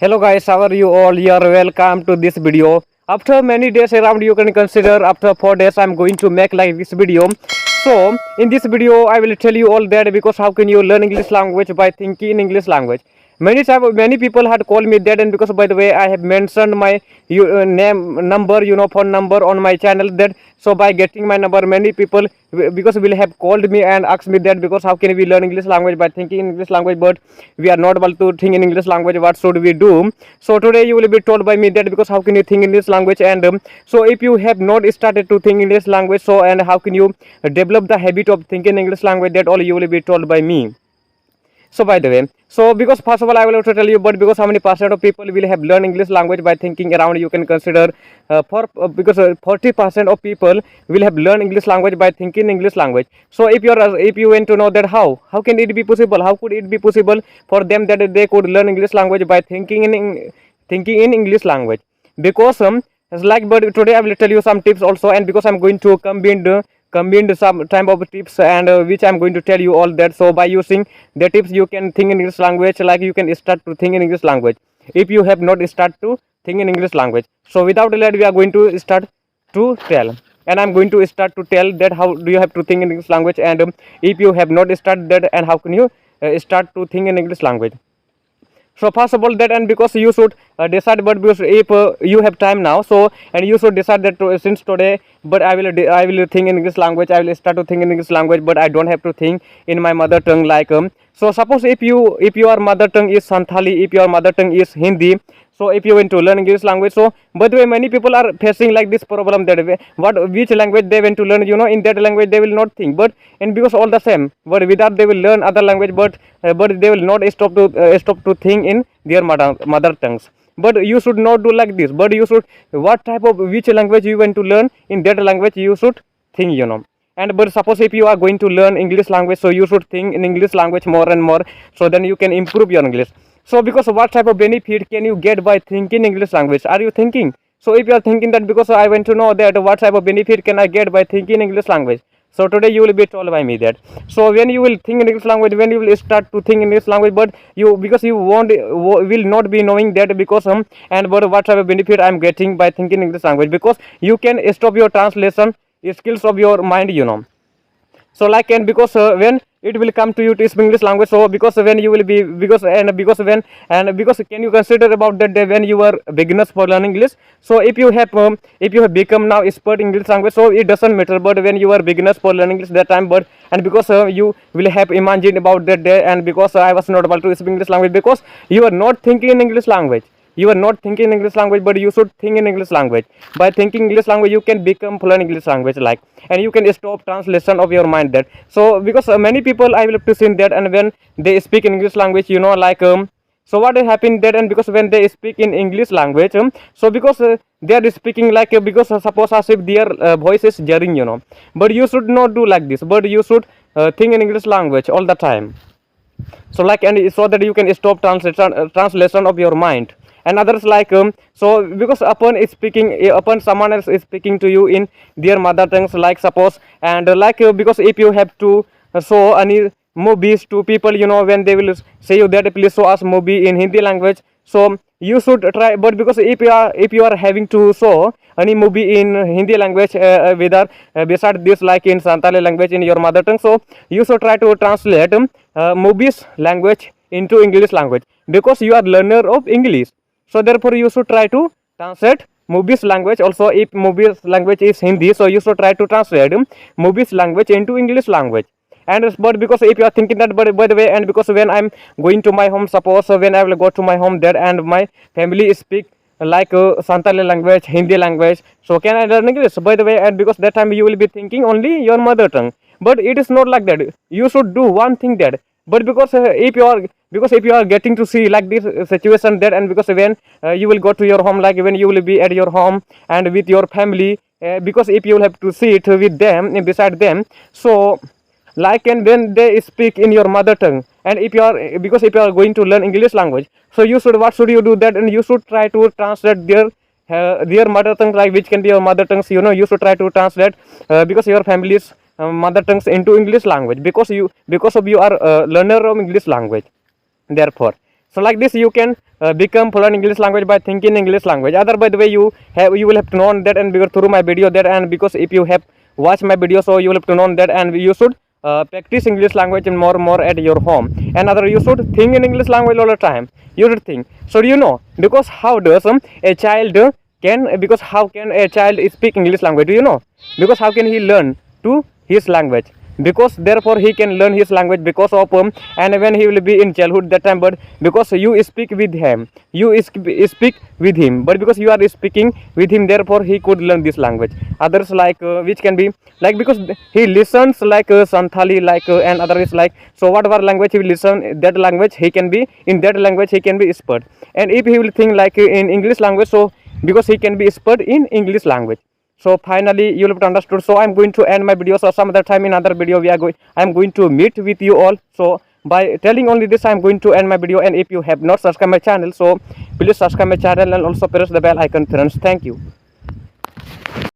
Hello guys, how are you all? You are welcome to this video. After many days around, you can consider after 4 days I'm going to make like this video. So in this video I will tell you all that because how can you learn English language by thinking in English language. Many people had called me that, and because by the way I have mentioned my name number, phone number on my channel, that so by getting my number many people because will have called me and asked me that because how can we learn English language by thinking in English language, but we are not able to think in English language, what should we do? So today you will be told by me that because how can you think English language, and so if you have not started to think English language, so and how can you develop the habit of thinking English language, that all you will be told by me. So by the way, so because first of all I will also tell you, but because how many percent of people will have learned English language by thinking around, you can consider because 40% of people will have learned English language by thinking English language. So if you want to know that how can it be possible, how could it be possible for them that they could learn English language by thinking in English language, because it's like, but today I will tell you some tips also, and because I'm going to combine some type of tips, and which I'm going to tell you all that. So by using the tips you can think in English language, like you can start to think in English language if you have not start to think in English language. So without delay we are going to start to tell, and I'm going to start to tell that how do you have to think in English language, and if you have not started that, and how can you start to think in English language. So first of all that, and because you should decide, but because if you have time now, so and you should decide that since today, but I will think in English language, I will start to think in English language, but I don't have to think in my mother tongue, like so suppose if your mother tongue is Santhali, if your mother tongue is Hindi, so if you want to learn English language, so by the way many people are facing like this problem, that which language they want to learn, in that language they will not think, but and because all the same, but without they will learn other language, but they will not stop to think in their mother tongues. But you should not do like this, but you should, what type of which language you want to learn, in that language you should think, and but suppose if you are going to learn English language, so you should think in English language more and more, so then you can improve your English. So because what type of benefit can you get by thinking English language, are you thinking? So if you are thinking that because I want to know that what type of benefit can I get by thinking English language, so today you will be told by me that. So when you will think in English language, when you will start to think in English language, but you, because you will not be knowing that because and but what type of benefit I am getting by thinking English language, because you can stop your translation skills of your mind, so like, and because when it will come to you to speak English language, so because when you will be, because can you consider about that day when you were beginners for learning English, so if you have become now expert English language, so it doesn't matter, but when you were beginners for learning English that time, but and because you will have imagined about that day, and because I was not able to speak English language, because you are not thinking in English language, you are not thinking in English language, but you should think in English language. By thinking English language you can become fluent English language, like, and you can stop translation of your mind, that. So because many people I will have to see that, and when they speak in English language, like so what will happen that, and because when they speak in English language, so because they are speaking like because suppose as if their voice is jarring, but you should not do like this, but you should think in English language all the time, so like, and so that you can stop translation of your mind. And others like so because upon someone else is speaking to you in their mother tongues, like suppose, and like because if you have to show any movies to people, when they will say you that please show us movie in Hindi language, so you should try, but because if you are having to show any movie in Hindi language whether beside this, like in Santali language in your mother tongue, so you should try to translate movies language into English language, because you are learner of English. So therefore you should try to translate movies language also. If movies language is Hindi, so you should try to translate movies language into English language. And but because if you are thinking that, but by the way, and because when I'm going to my home, suppose when I will go to my home there, and my family speak like Santali language, Hindi language, so can I learn English? By the way, and because that time you will be thinking only your mother tongue, but it is not like that. You should do one thing that, but because if you are getting to see like this situation there, and because when you will go to your home, like when you will be at your home and with your family, because if you will have to sit with them beside them, so like, and when they speak in your mother tongue, and if you are going to learn English language, so what should you do that, and you should try to translate their mother tongue, like which can be your mother tongues, you should try to translate because your family's mother tongues into English language, because you are a learner of English language, therefore. So like this you can become fluent English language by thinking English language. Other by the way you will have to know that, and because through my video that, and because if you have watched my video, so you will have to know that, and you should practice English language more at your home. And other, you should think in English language all the time. You should think. So do you know, because how does a child because how can a child speak English language? Do you know? Because how can he learn to his language? Because therefore he can learn his language because of and when he will be in childhood that time, but because you speak with him, speak with him, but because you are speaking with him, therefore he could learn this language. Others like which can be like, because he listens like Santhali, like and other is like, so whatever language he will listen, that language he can be, in that language he can be expert. And if he will think like in English language, so because he can be expert in English language. So finally you will have understood. So I'm going to end my video. So some other time in another video I'm going to meet with you all. So by telling only this, I'm going to end my video. And if you have not subscribed my channel, so please subscribe my channel and also press the bell icon, friends. Thank you.